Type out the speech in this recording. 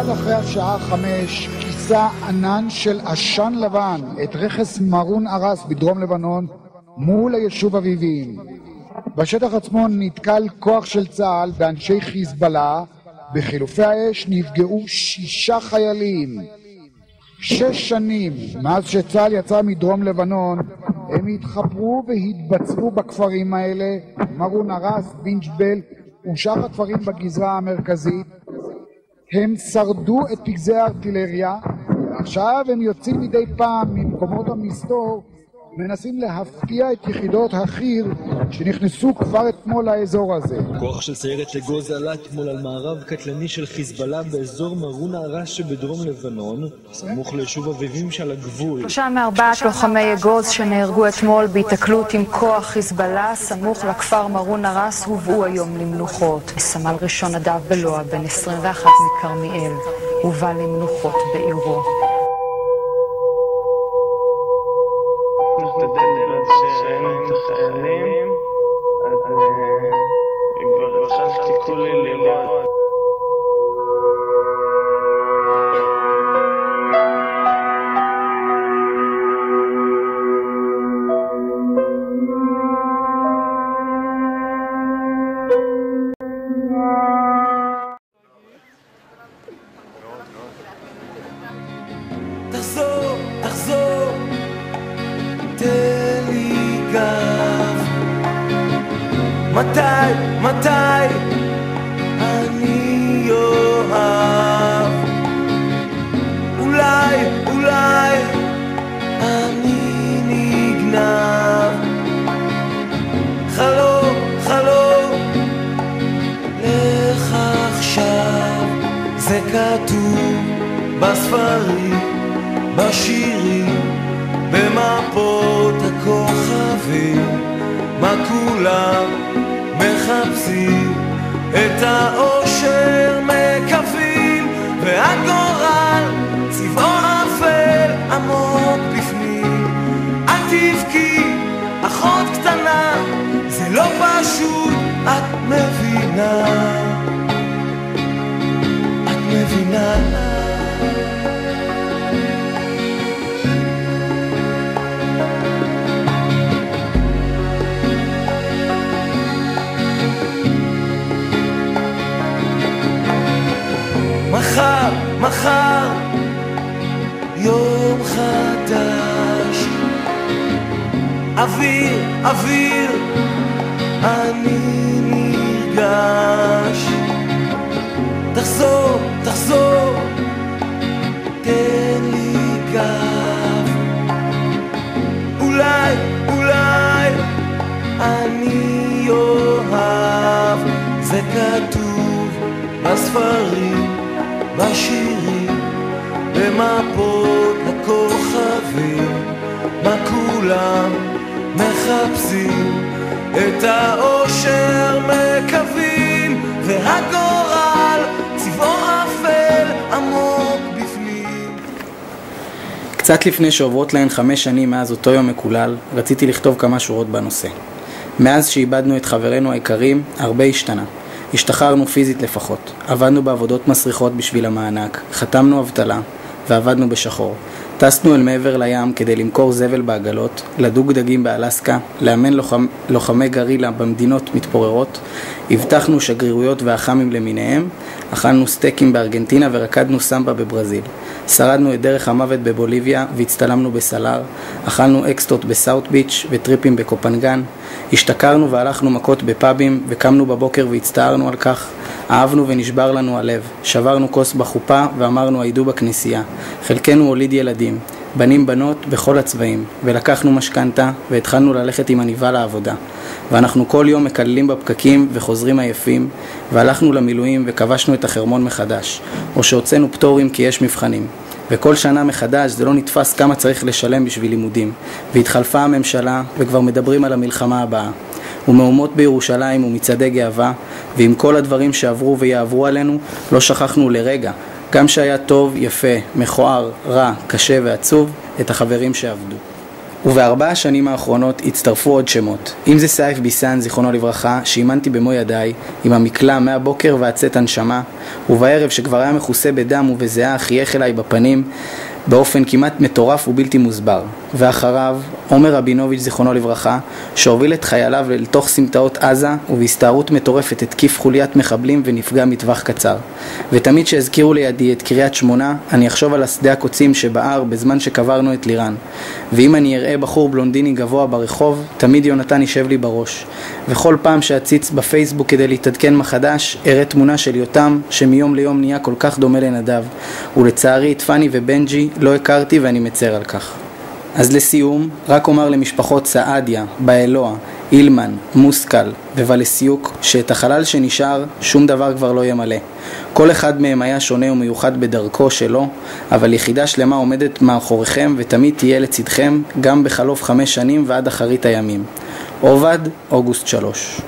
מיד אחרי השעה 5 כיסה ענן של עשן לבן את רכס מרון ארס בדרום לבנון מול היישוב אביבים. בשטח עצמו נתקל כוח של צה"ל באנשי חיזבאללה. בחילופי האש נפגעו 6 חיילים. 6 שנים מאז שצה"ל יצא מדרום לבנון הם התחפרו והתבצרו בכפרים האלה, מרון ארס, בינג'בל ושאר הכפרים בגזרה המרכזית. הם שרדו את פגזי הארטילריה, ועכשיו הם יוצאים מדי פעם ממקומות המסתור, מנסים להפתיע את יחידות החי"ר שנכנסו כבר אתמול לאזור הזה. כוח של סיירת אגוז עלה אתמול על מערב קטלני של חיזבאללה באזור מרון ארס שבדרום לבנון, סמוך ליישוב אביבים שעל הגבול. 3 מ-4 לוחמי אגוז שנהרגו אתמול בהיתקלות עם כוח חיזבאללה סמוך לכפר מרון ארס הובאו היום למנוחות. סמל ראשון נדב בלוע בן 21 מכרמיאל הובא למנוחות בעירו. שאין את החיילים, אז כבר התחלתי כולי לראות. תחזור, תחזור, תן לי גב. מתי אני אוהב? אולי אני נגנב. חלום לך עכשיו. זה כתוב בספרים, בשירים, במפות הכוכבים. מה כולם מחפשים? את האושר מקווים, והגורל צבעו אפל עמוק בפנים. אל תבכי אחות קטנה, זה לא פשוט, את מבינה, את מבינה. מחר יום חדש, אוויר אני נרגש. תחזור תן לי גב. אולי אני אוהב. זה כתוב בספרים, בשירים, במפות הכוכבים. מה כולם מחפשים? את האושר מקווים, והגורל צבעו אפל עמוק בפנים. קצת לפני שעוברות להן 5 שנים מאז אותו יום מקולל, רציתי לכתוב כמה שורות בנושא. מאז שאיבדנו את חברינו היקרים, הרבה השתנה. השתחררנו פיזית לפחות, עבדנו בעבודות מסריחות בשביל המענק, חתמנו אבטלה ועבדנו בשחור. טסנו אל מעבר לים כדי למכור זבל בעגלות, לדוג דגים באלסקה, לאמן לוחמי גרילה במדינות מתפוררות, הבטחנו שגרירויות והחמים למיניהם, אכלנו סטייקים בארגנטינה ורקדנו סמבה בברזיל. שרדנו את דרך המוות בבוליביה והצטלמנו בסלר, אכלנו אקסטות בסאוט ביץ' וטריפים בקופנגן, השתכרנו והלכנו מכות בפאבים וקמנו בבוקר והצטערנו על כך, אהבנו ונשבר לנו הלב, שברנו כוס בחופה ואמרנו הידו בכנסייה, חלקנו הוליד ילדים, בנים בנות בכל הצבעים, ולקחנו משכנתה והתחלנו ללכת עם עניבה לעבודה, ואנחנו כל יום מקללים בפקקים וחוזרים עייפים, והלכנו למילואים וכבשנו את החרמון מחדש, או שהוצאנו פטורים כי יש מבחנים. וכל שנה מחדש זה לא נתפס כמה צריך לשלם בשביל לימודים, והתחלפה הממשלה וכבר מדברים על המלחמה הבאה. ומהומות בירושלים ומצעדי גאווה, ועם כל הדברים שעברו ויעברו עלינו, לא שכחנו לרגע, גם שהיה טוב, יפה, מכוער, רע, קשה ועצוב, את החברים שעבדו. וב4 השנים האחרונות הצטרפו עוד שמות. אם זה סייף ביסן, זיכרונו לברכה, שאימנתי במו ידיי, עם המקלע מהבוקר ועצת הנשמה, ובערב שכבר היה מכוסה בדם ובזיעה חייך אליי בפנים, באופן כמעט מטורף ובלתי מוסבר. ואחריו, עומר רבינוביץ' זיכרונו לברכה, שהוביל את חייליו לתוך סמטאות עזה, ובהסתערות מטורפת התקיף חוליית מחבלים ונפגע מטווח קצר. ותמיד שהזכירו לידי את קריית שמונה, אני אחשוב על השדה הקוצים שבער בזמן שקברנו את לירן. ואם אני אראה בחור בלונדיני גבוה ברחוב, תמיד יונתן יישב לי בראש. וכל פעם שאציץ בפייסבוק כדי להתעדכן מחדש, אראה תמונה של יותם, שמיום ליום נהיה כל כך דומה לנדב. ולצערי את פני ובנג'י לא הכרתי ואני מצר על כך. אז לסיום, רק אומר למשפחות סעדיה, באלוה, אילמן, מוסקל ובלסיוק, שאת החלל שנשאר שום דבר כבר לא ימלא. כל אחד מהם היה שונה ומיוחד בדרכו שלו, אבל יחידה שלמה עומדת מאחוריכם ותמיד תהיה לצדכם גם בחלוף 5 שנים ועד אחרית הימים. עובד, אוגוסט 3.